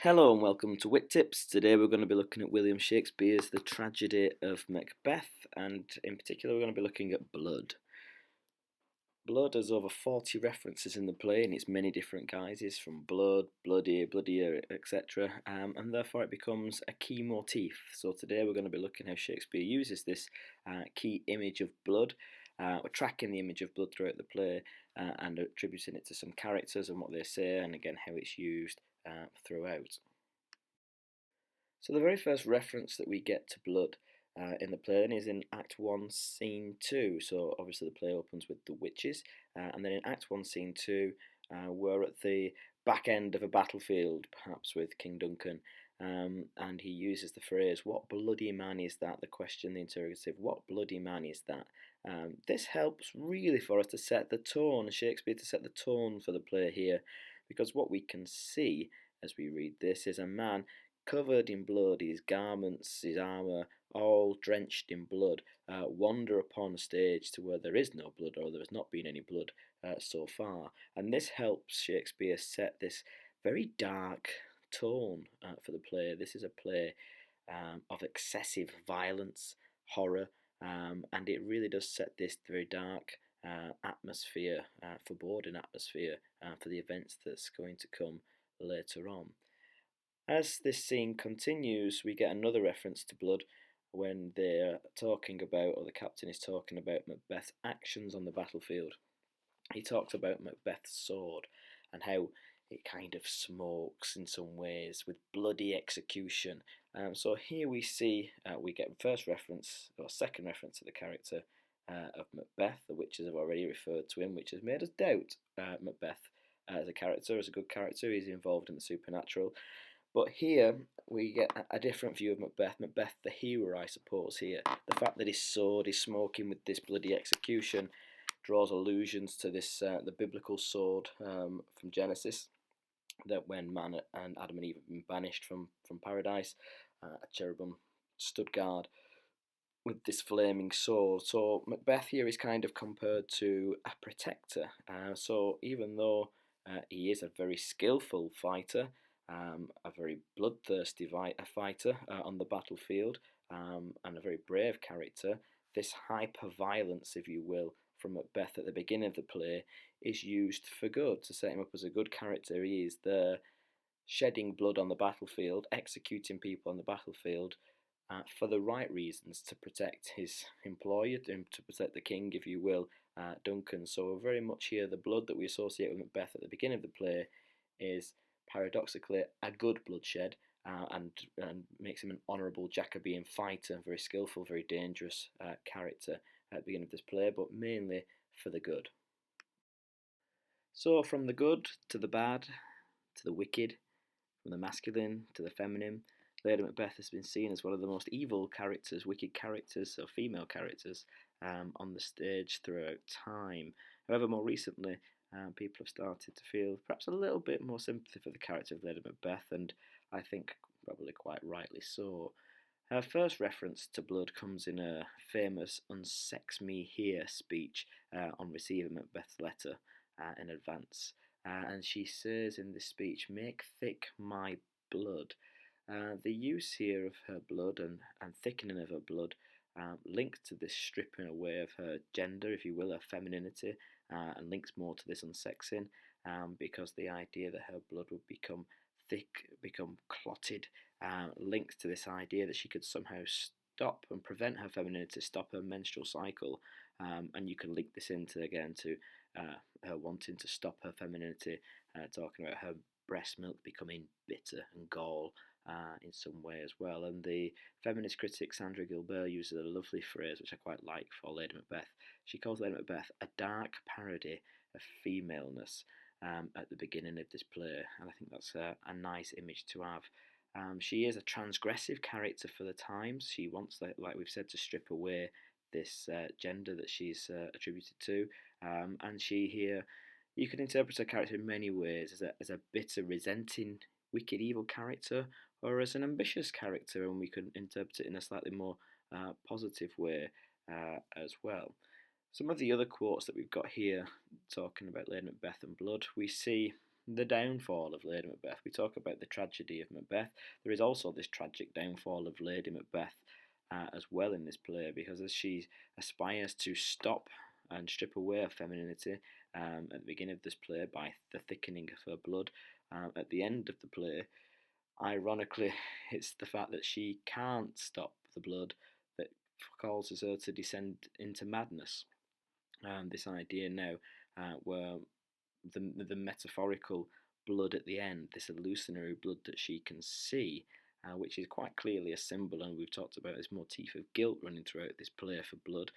Hello and welcome to WhitTips. Today we're going to be looking at William Shakespeare's The Tragedy of Macbeth, and in particular we're going to be looking at blood. Blood has over 40 references in the play in its many different guises, from blood, bloody, bloodier, etc. And therefore it becomes a key motif. So today we're going to be looking how Shakespeare uses this key image of blood. We're tracking the image of blood throughout the play and attributing it to some characters and what they say, and again how it's used throughout. So the very first reference that we get to blood in the play is in Act 1, Scene 2. So obviously the play opens with the witches, and then in Act 1, Scene 2, we're at the back end of a battlefield, perhaps with King Duncan, and he uses the phrase, "What bloody man is that?" The question, the interrogative, "What bloody man is that?" This helps really for us to set the tone, Shakespeare to set the tone for the play here, because what we can see as we read this is a man covered in blood, his garments, his armour, all drenched in blood, wander upon a stage to where there is no blood, or there has not been any blood so far. And this helps Shakespeare set this very dark tone for the play. This is a play of excessive violence, horror, and it really does set this very dark atmosphere, foreboding atmosphere for the events that's going to come later on. As this scene continues, we get another reference to blood when they're talking about, or the captain is talking about, Macbeth's actions on the battlefield. He talks about Macbeth's sword and how it kind of smokes in some ways with bloody execution. So here we see, we get first reference, or second reference to the character of Macbeth. The witches have already referred to him, which has made us doubt Macbeth as a character, as a good character. He's involved in the supernatural. But here we get a different view of Macbeth. Macbeth, the hero, I suppose, here. The fact that his sword is smoking with this bloody execution draws allusions to this the biblical sword from Genesis, that when man and Adam and Eve have been banished from paradise, a cherubim stood guard with this flaming sword. So Macbeth here is kind of compared to a protector. So even though he is a very skillful fighter, a very bloodthirsty fighter on the battlefield, and a very brave character, this hyper-violence, if you will, from Macbeth at the beginning of the play is used for good, to set him up as a good character. He is there shedding blood on the battlefield, executing people on the battlefield for the right reasons, to protect his employer, to protect the king, if you will, Duncan. So very much here, the blood that we associate with Macbeth at the beginning of the play is paradoxically a good bloodshed, and makes him an honourable Jacobean fighter, very skillful, very dangerous character at the beginning of this play, but mainly for the good. So from the good to the bad to the wicked, from the masculine to the feminine, Lady Macbeth has been seen as one of the most evil characters, wicked characters, or female characters on the stage throughout time. However, more recently, people have started to feel perhaps a little bit more sympathy for the character of Lady Macbeth, and I think probably quite rightly so. Her first reference to blood comes in a famous "Unsex me here" speech on receiving Macbeth's letter in advance. And she says in this speech, "Make thick my blood." The use here of her blood and thickening of her blood linked to this stripping away of her gender, if you will, her femininity, and links more to this unsexing, because the idea that her blood would become thick, become clotted, links to this idea that she could somehow stop and prevent her femininity, stop her menstrual cycle, and you can link this into, again, to her wanting to stop her femininity, talking about her breast milk becoming bitter and gall in some way as well. And the feminist critic Sandra Gilbert uses a lovely phrase which I quite like for Lady Macbeth. She calls Lady Macbeth a dark parody of femaleness at the beginning of this play, and I think that's a nice image to have. She is a transgressive character for the times. She wants, like we've said, to strip away this gender that she's attributed to, and she here, you can interpret her character in many ways, as a bitter, resenting, wicked, evil character, or as an ambitious character, and we can interpret it in a slightly more positive way as well. Some of the other quotes that we've got here talking about Lady Macbeth and blood, we see the downfall of Lady Macbeth. We talk about the tragedy of Macbeth. There is also this tragic downfall of Lady Macbeth as well in this play, because as she aspires to stop and strip away her femininity at the beginning of this play by the thickening of her blood, at the end of the play, ironically, it's the fact that she can't stop the blood that causes her to descend into madness. This idea now, where the metaphorical blood at the end, this illusionary blood that she can see, which is quite clearly a symbol, and we've talked about this motif of guilt running throughout this play for blood.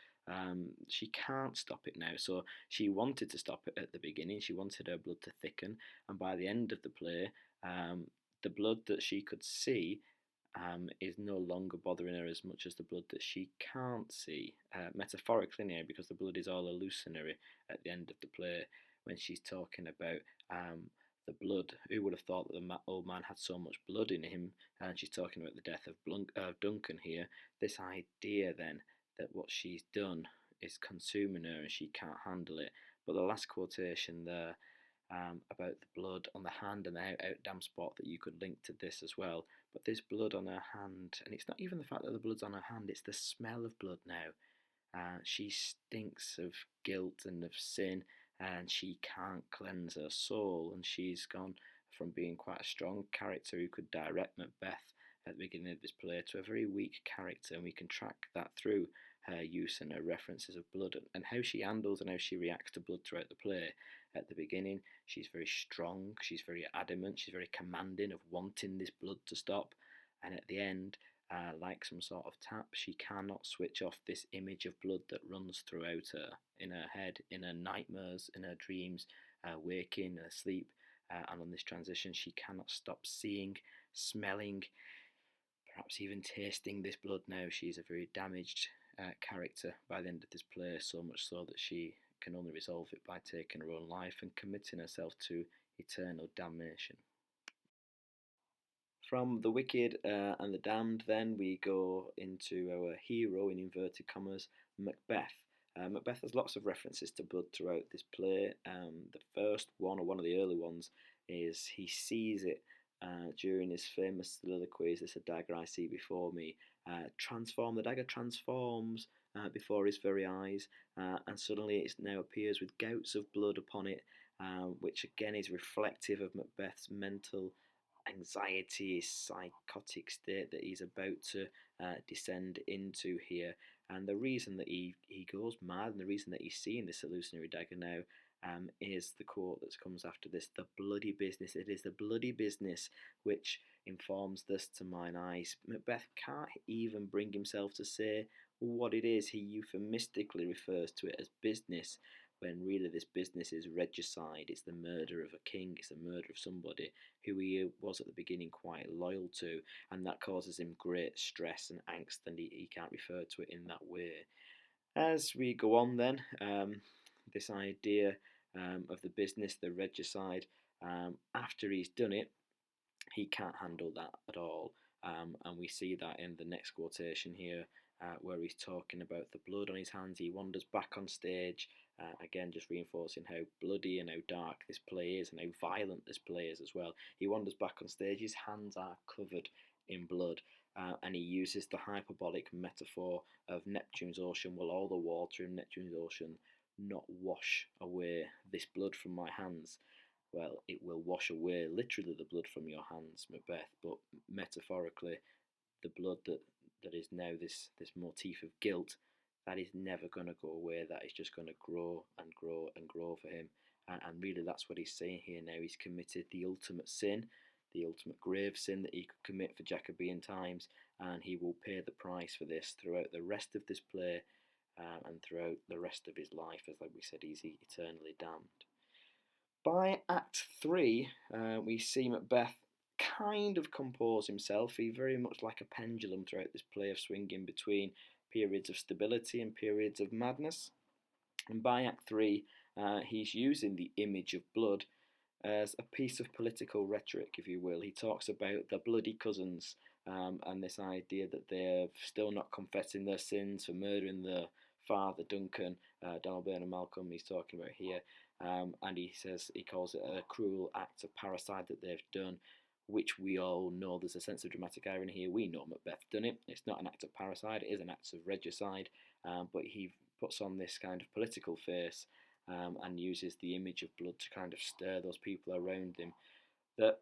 She can't stop it now. So she wanted to stop it at the beginning. She wanted her blood to thicken, and by the end of the play, the blood that she could see is no longer bothering her as much as the blood that she can't see, metaphorically now, because the blood is all illusionary at the end of the play when she's talking about the blood. Who would have thought that the old man had so much blood in him? And she's talking about the death of Duncan here. This idea then that what she's done is consuming her and she can't handle it. But the last quotation there, about the blood on the hand and the out damn spot, that you could link to this as well. But this blood on her hand, and it's not even the fact that the blood's on her hand, it's the smell of blood now. She stinks of guilt and of sin, and she can't cleanse her soul, and she's gone from being quite a strong character who could direct Macbeth at the beginning of this play to a very weak character, and we can track that through her use and her references of blood and how she handles and how she reacts to blood throughout the play. At the beginning, she's very strong, she's very adamant, she's very commanding of wanting this blood to stop, and at the end, like some sort of tap, she cannot switch off this image of blood that runs throughout her, in her head, in her nightmares, in her dreams, waking, asleep, and on this transition, she cannot stop seeing, smelling, perhaps even tasting this blood now. She's a very damaged character by the end of this play, so much so that she can only resolve it by taking her own life and committing herself to eternal damnation. From the wicked and the damned, then we go into our hero, in inverted commas, Macbeth. Macbeth has lots of references to blood throughout this play. The first one, or one of the early ones, is he sees it during his famous soliloquy: "Is this a dagger I see before me?" The dagger transforms before his very eyes, and suddenly it now appears with gouts of blood upon it, which again is reflective of Macbeth's mental anxiety, psychotic state that he's about to descend into here. And the reason that he goes mad, and the reason that he's seeing this illusionary dagger now, is the quote that comes after this: "The bloody business, it is the bloody business which informs this to mine eyes." Macbeth can't even bring himself to say what it is. He euphemistically refers to it as business, when really this business is regicide. It's the murder of a king, it's the murder of somebody who he was at the beginning quite loyal to, and that causes him great stress and angst, and he can't refer to it in that way. As we go on then, this idea of the business, the regicide, after he's done it, he can't handle that at all, and we see that in the next quotation here, where he's talking about the blood on his hands. He wanders back on stage, again just reinforcing how bloody and how dark this play is, and how violent this play is as well. He wanders back on stage, his hands are covered in blood, and he uses the hyperbolic metaphor of Neptune's ocean. Will all the water in Neptune's ocean not wash away this blood from my hands? Well, it will wash away literally the blood from your hands, Macbeth, but metaphorically, the blood that is now this motif of guilt, that is never going to go away. That is just going to grow and grow and grow for him. And really, that's what he's saying here now. He's committed the ultimate sin, the ultimate grave sin that he could commit for Jacobean times, and he will pay the price for this throughout the rest of this play, and throughout the rest of his life, as like we said, he's eternally damned. By Act 3, we see Macbeth kind of compose himself. He very much like a pendulum throughout this play, of swinging between periods of stability and periods of madness. And by Act 3, he's using the image of blood as a piece of political rhetoric, if you will. He talks about the bloody cousins, and this idea that they're still not confessing their sins for murdering their father Duncan, Donald Burnham Malcolm, he's talking about here, and he calls it a cruel act of parricide that they've done, which we all know. There's a sense of dramatic irony here. We know Macbeth done it. It's not an act of parricide, it is an act of regicide, but he puts on this kind of political face, and uses the image of blood to kind of stir those people around him that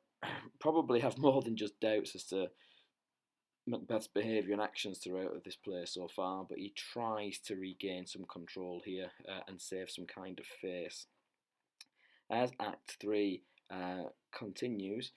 probably have more than just doubts as to Macbeth's behaviour and actions throughout this play so far, but he tries to regain some control here, and save some kind of face. As Act 3 continues,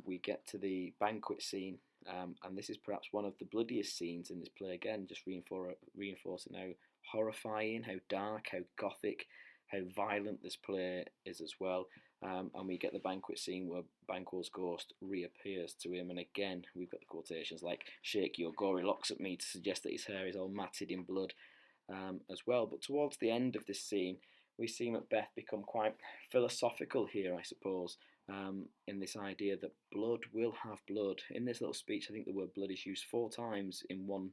we get to the banquet scene, and this is perhaps one of the bloodiest scenes in this play, again, just reinforcing how horrifying, how dark, how gothic, how violent this play is as well. And we get the banquet scene where Banquo's ghost reappears to him, and again we've got the quotations like "shake your gory locks at me" to suggest that his hair is all matted in blood, as well. But towards the end of this scene, we see Macbeth become quite philosophical here, I suppose, in this idea that blood will have blood. In this little speech, I think the word blood is used 4 times in one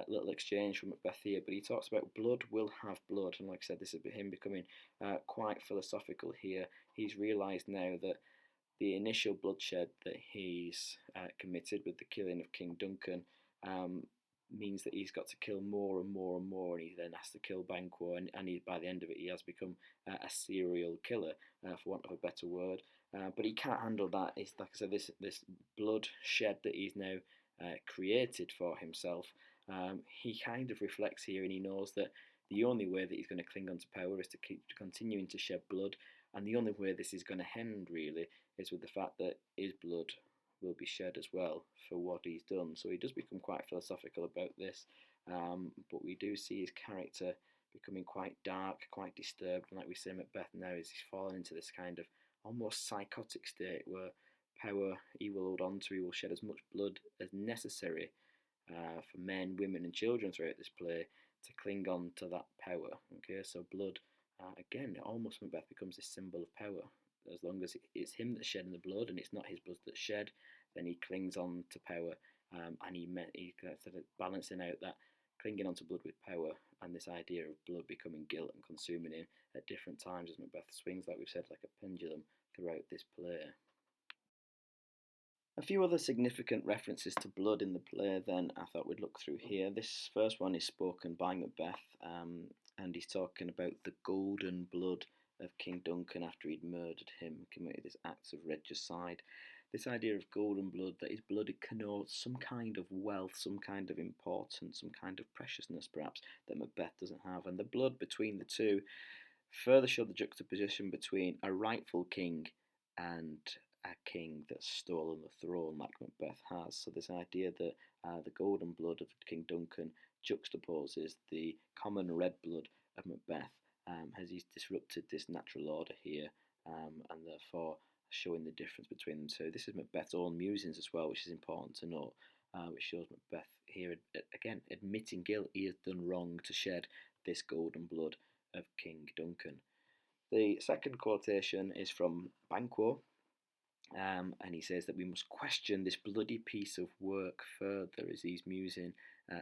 little exchange from Macbeth here, but he talks about blood will have blood, and like I said, this is him becoming quite philosophical here. He's realised now that the initial bloodshed that he's committed with the killing of King Duncan means that he's got to kill more and more and more, and he then has to kill Banquo, and by the end of it he has become a serial killer, for want of a better word. But he can't handle that. It's like I said, this bloodshed that he's now created for himself. He kind of reflects here, and he knows that the only way that he's going to cling on to power is to keep continuing to shed blood, and the only way this is going to end really is with the fact that his blood will be shed as well for what he's done. So he does become quite philosophical about this, but we do see his character becoming quite dark, quite disturbed, and like we say, Macbeth now is he's fallen into this kind of almost psychotic state where power he will hold on to, he will shed as much blood as necessary for men, women, and children throughout this play to cling on to that power. Okay, so blood, again, almost Macbeth becomes this symbol of power. As long as it's him that's shedding the blood and it's not his blood that's shed, then he clings on to power, and he sort of balancing out that clinging onto blood with power and this idea of blood becoming guilt and consuming him at different times as Macbeth swings, like we've said, like a pendulum throughout this play. A few other significant references to blood in the play then I thought we'd look through here. This first one is spoken by Macbeth, and he's talking about the golden blood of King Duncan after he'd murdered him, committed this act of regicide. This idea of golden blood, that his blood connotes some kind of wealth, some kind of importance, some kind of preciousness perhaps that Macbeth doesn't have. And the blood between the two further show the juxtaposition between a rightful king and a king that's stolen the throne like Macbeth has. So this idea that the golden blood of King Duncan juxtaposes the common red blood of Macbeth, has he's disrupted this natural order here, and therefore showing the difference between them two. This is Macbeth's own musings as well, which is important to note, which shows Macbeth here again admitting guilt. He has done wrong to shed this golden blood of King Duncan. The second quotation is from Banquo, and he says that we must question this bloody piece of work further as he's musing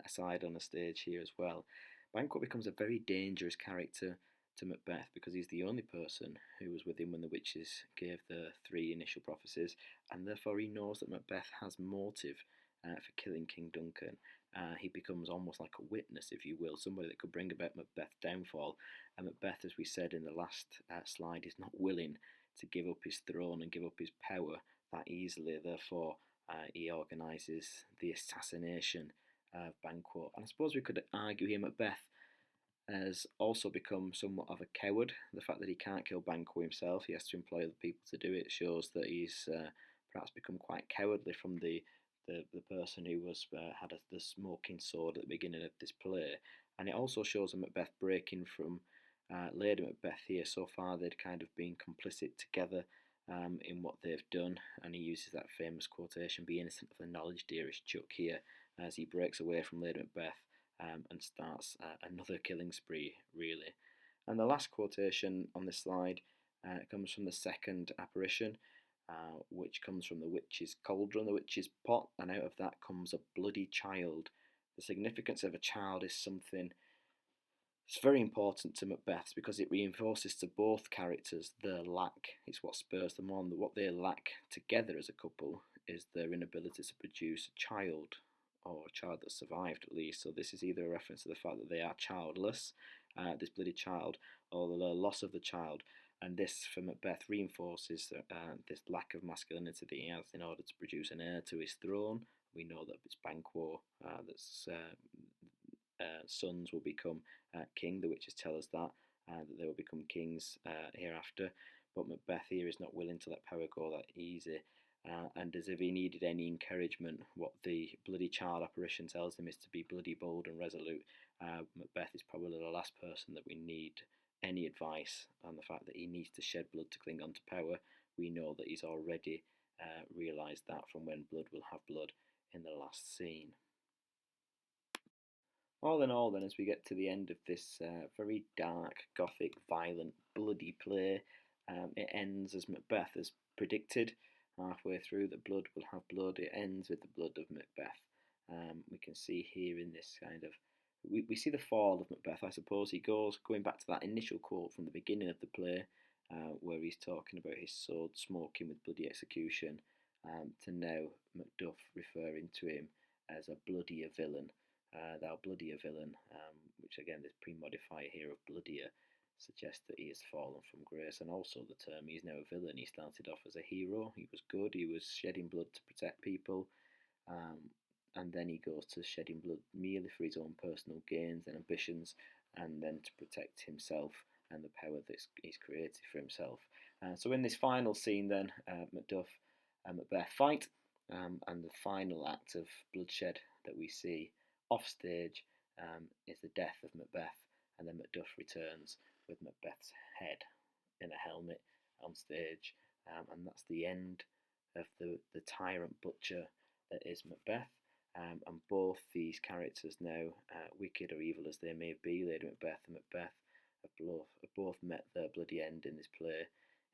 aside on the stage here as well. Banquo becomes a very dangerous character to Macbeth because he's the only person who was with him when the witches gave the 3 initial prophecies, and therefore he knows that Macbeth has motive for killing King Duncan. He becomes almost like a witness, if you will, somebody that could bring about Macbeth's downfall. And Macbeth, as we said in the last slide, is not willing to give up his throne and give up his power that easily. Therefore, he organises the assassination of Banquo. And I suppose we could argue here Macbeth has also become somewhat of a coward. The fact that he can't kill Banquo himself, he has to employ other people to do it, shows that he's perhaps become quite cowardly from the person who was had the smoking sword at the beginning of this play. And it also shows a Macbeth breaking from Lady Macbeth here. So far they'd kind of been complicit together in what they've done, and he uses that famous quotation, "Be innocent of the knowledge, dearest Chuck," here as he breaks away from Lady Macbeth and starts another killing spree really. And the last quotation on this slide comes from the second apparition, which comes from the witch's cauldron, the witch's pot, and out of that comes a bloody child. The significance of a child is something It's very important to Macbeth because it reinforces to both characters their lack. It's what spurs them on. What they lack together as a couple is their inability to produce a child, or a child that survived at least. So this is either a reference to the fact that they are childless, this bloody child, or the loss of the child. And this, for Macbeth, reinforces this lack of masculinity that he has in order to produce an heir to his throne. We know that it's Banquo that's sons will become king. The witches tell us that they will become kings hereafter. But Macbeth here is not willing to let power go that easy. And as if he needed any encouragement, what the bloody child apparition tells him is to be bloody bold and resolute. Macbeth is probably the last person that we need any advice on the fact that he needs to shed blood to cling on to power. We know that he's already realised that from when blood will have blood in the last scene. All in all, then, as we get to the end of this very dark, gothic, violent, bloody play, it ends as Macbeth has predicted. Halfway through, the blood will have blood. It ends with the blood of Macbeth. We can see here in this kind of we see the fall of Macbeth. I suppose he goes going back to that initial quote from the beginning of the play, where he's talking about his sword smoking with bloody execution, to now Macduff referring to him as a bloodier villain. Thou bloodier villain, which again, this pre-modifier here of bloodier suggests that he has fallen from grace, and also the term he's now a villain. He started off as a hero, he was good, he was shedding blood to protect people, and then he goes to shedding blood merely for his own personal gains and ambitions, and then to protect himself and the power that he's created for himself. So in this final scene then, Macduff and Macbeth fight, and the final act of bloodshed that we see off stage is the death of Macbeth, and then Macduff returns with Macbeth's head in a helmet on stage, and that's the end of the tyrant butcher that is Macbeth. And both these characters now, wicked or evil as they may be, Lady Macbeth and Macbeth, have both met their bloody end in this play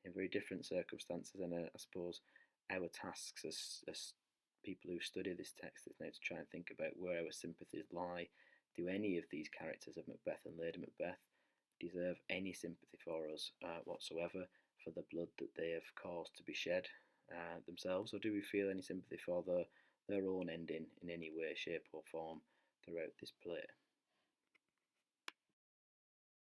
in very different circumstances, and I suppose our tasks as people who study this text is now to try and think about where our sympathies lie. Do any of these characters of Macbeth and Lady Macbeth deserve any sympathy for us whatsoever for the blood that they have caused to be shed themselves, or do we feel any sympathy for their own ending in any way, shape or form throughout this play?